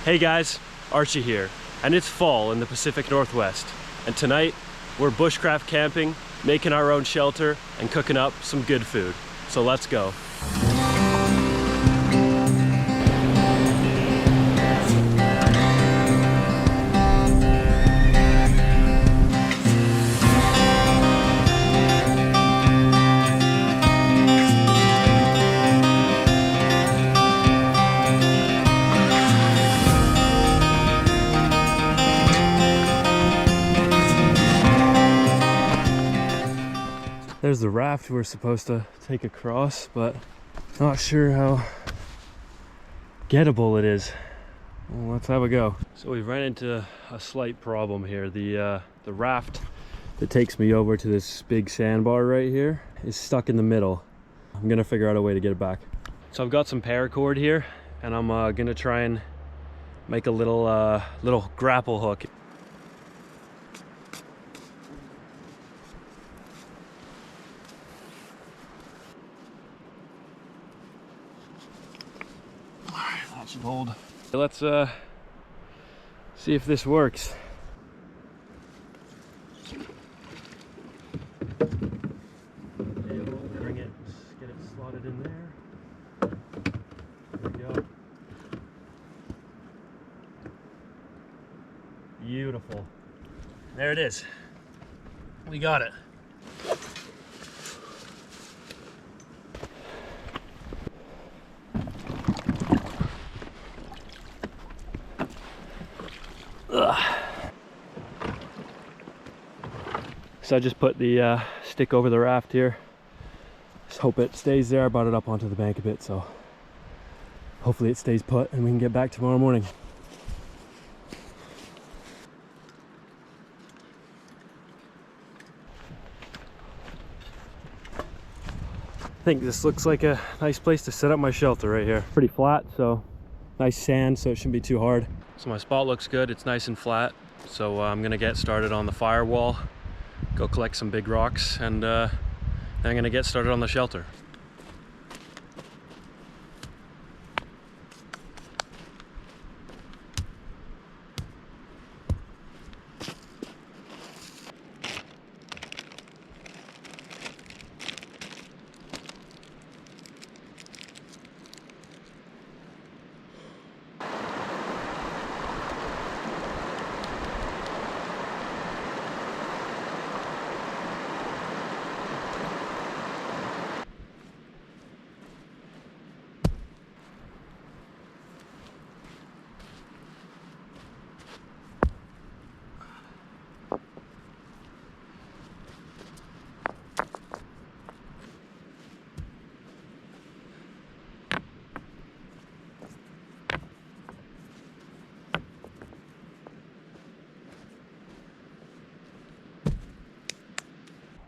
Hey guys, Archie here, and it's fall in the Pacific Northwest, and tonight we're bushcraft camping, making our own shelter, and cooking up some good food. So let's go. There's the raft we're supposed to take across, but not sure how gettable it is. Well, let's have a go. So we've ran into a slight problem here. The raft that takes me over to this big sandbar right here is stuck in the middle. I'm gonna figure out a way to get it back. So I've got some paracord here, and I'm gonna try and make a little grapple hook. That should hold. Let's see if this works. Bring it, get it slotted in there. There we go. Beautiful. There it is. We got it. So I just put the stick over the raft here. Just hope it stays there. I brought it up onto the bank a bit, so hopefully it stays put and we can get back tomorrow morning. I think this looks like a nice place to set up my shelter right here. Pretty flat, so nice sand, so it shouldn't be too hard. So my spot looks good, it's nice and flat. So I'm gonna get started on the firewall, go collect some big rocks, and then I'm gonna get started on the shelter.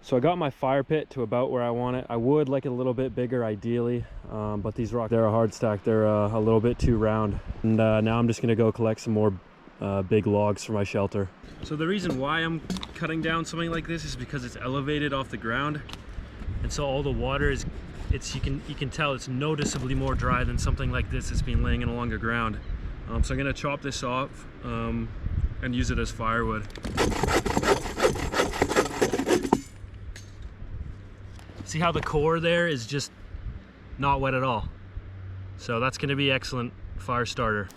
So I got my fire pit to about where I want it. I would like it a little bit bigger ideally, but these rocks, they're a hard stack. They're a little bit too round. And now I'm just gonna go collect some more big logs for my shelter. So the reason why I'm cutting down something like this is because it's elevated off the ground. And so all the water is, you can tell it's noticeably more dry than something like this that's been laying along the ground. So I'm gonna chop this off and use it as firewood. See how the core there is just not wet at all. So that's gonna be excellent fire starter.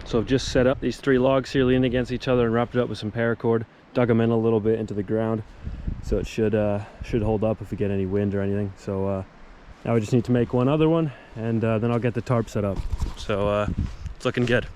So I've just set up these 3 logs here leaning against each other and wrapped it up with some paracord. Dug them in a little bit into the ground. So it should hold up if we get any wind or anything. So now we just need to make one other one, and then I'll get the tarp set up. So it's looking good.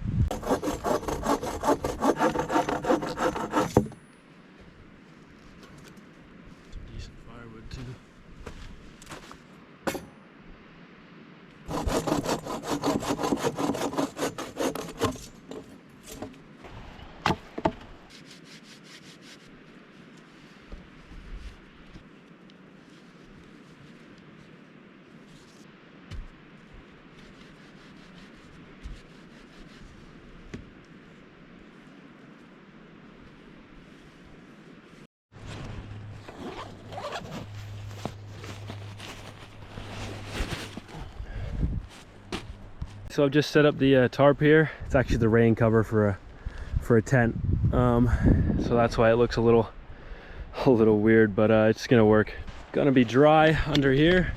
So I've just set up the tarp here. It's actually the rain cover for a tent. So that's why it looks a little weird, but it's gonna work. Gonna be dry under here.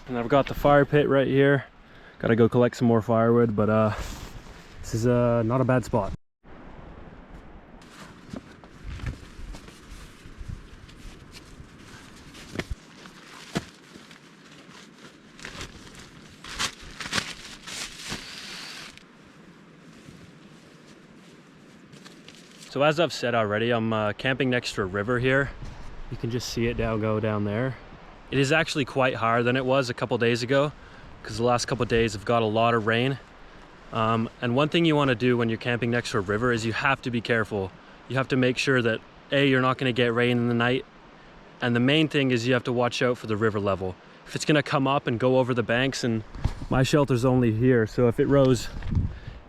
And I've got the fire pit right here. Gotta go collect some more firewood, but this is not a bad spot. So as I've said already, I'm camping next to a river here. You can just see it go down there. It is actually quite higher than it was a couple days ago, because the last couple days have got a lot of rain. And one thing you want to do when you're camping next to a river is you have to be careful. You have to make sure that you're not going to get rain in the night, and the main thing is you have to watch out for the river level. If it's going to come up and go over the banks, and my shelter's only here, so if it rose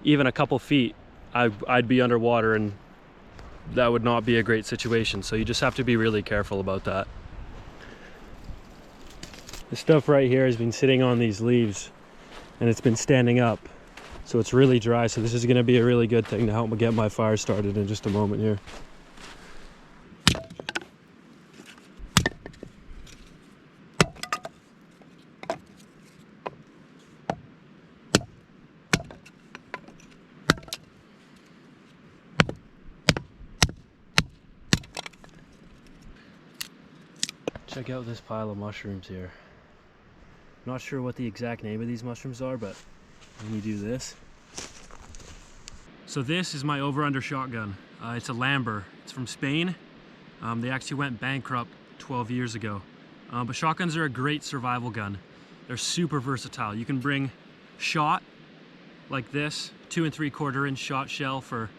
even a couple feet, I'd be underwater, and that would not be a great situation. So you just have to be really careful about that. This stuff right here has been sitting on these leaves and it's been standing up, so it's really dry. So this is going to be a really good thing to help me get my fire started in just a moment here. Check out this pile of mushrooms here. Not sure what the exact name of these mushrooms are, but when you do this. So this is my over-under shotgun. It's a Lamber. It's from Spain. They actually went bankrupt 12 years ago. But shotguns are a great survival gun. They're super versatile. You can bring shot like this, 2 3/4 inch shot shell for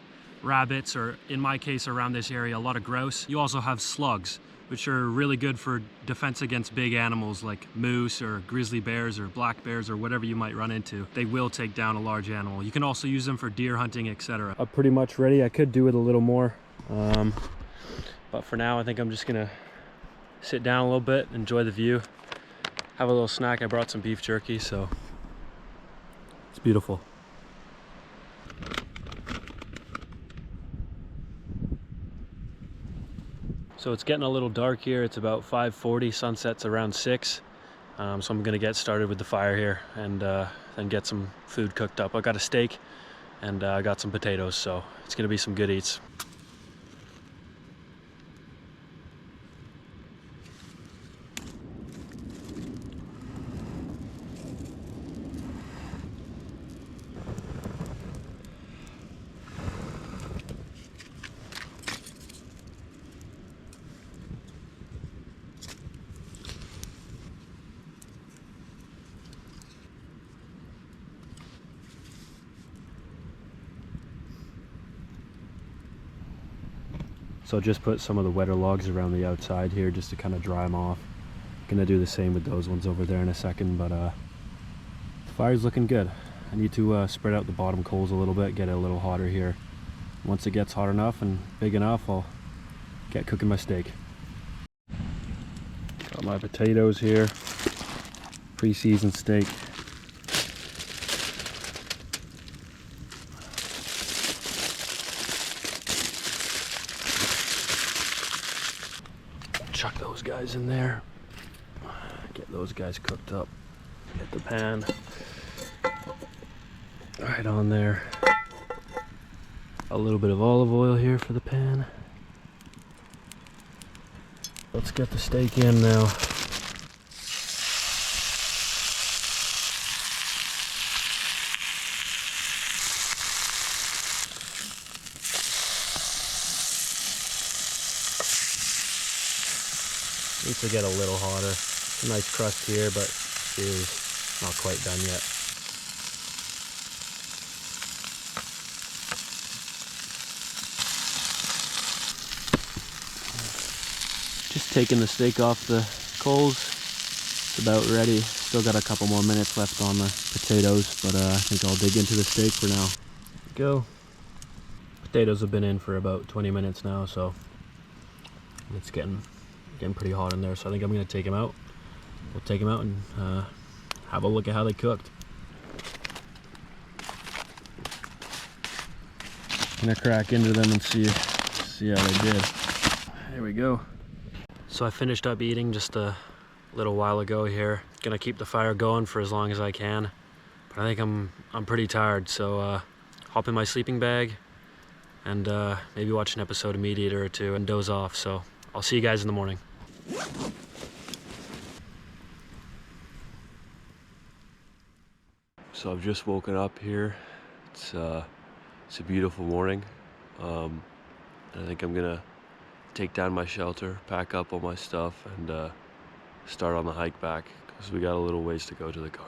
rabbits, or in my case around this area, a lot of grouse. You also have slugs, which are really good for defense against big animals like moose or grizzly bears or black bears or whatever you might run into. They will take down a large animal. You can also use them for deer hunting, etc. I'm pretty much ready. I could do it a little more, but for now I think I'm just gonna sit down a little bit, enjoy the view, have a little snack. I brought some beef jerky, so it's beautiful. So it's getting a little dark here. It's about 5:40, sunset's around 6. So I'm gonna get started with the fire here and then get some food cooked up. I got a steak and I got some potatoes, so it's gonna be some good eats. So just put some of the wetter logs around the outside here just to kind of dry them off. Gonna do the same with those ones over there in a second, but the fire's looking good. I need to spread out the bottom coals a little bit, get it a little hotter here. Once it gets hot enough and big enough, I'll get cooking my steak. Got my potatoes here, pre-seasoned steak. Chuck those guys in there, get those guys cooked up, get the pan right on there. A little bit of olive oil here for the pan. Let's get the steak in now. Needs to get a little hotter. It's a nice crust here, but it is not quite done yet. Just taking the steak off the coals. It's about ready. Still got a couple more minutes left on the potatoes, but I think I'll dig into the steak for now. Go. Potatoes have been in for about 20 minutes now, so it's getting pretty hot in there, so I think I'm going to take them out. We'll take them out and have a look at how they cooked. Gonna crack into them and see how they did. There we go. So I finished up eating just a little while ago here. Gonna keep the fire going for as long as I can. But I think I'm pretty tired, so hop in my sleeping bag and maybe watch an episode of Meat Eater or two and doze off. So I'll see you guys in the morning. So I've just woken up here. It's a beautiful morning. I think I'm gonna take down my shelter, pack up all my stuff, and start on the hike back because we got a little ways to go to the car.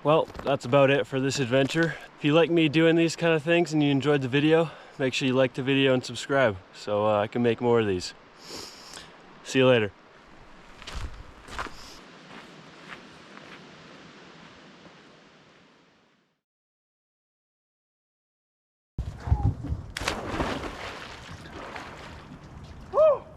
Well, that's about it for this adventure. If you like me doing these kind of things and you enjoyed the video, make sure you like the video and subscribe so I can make more of these. See you later.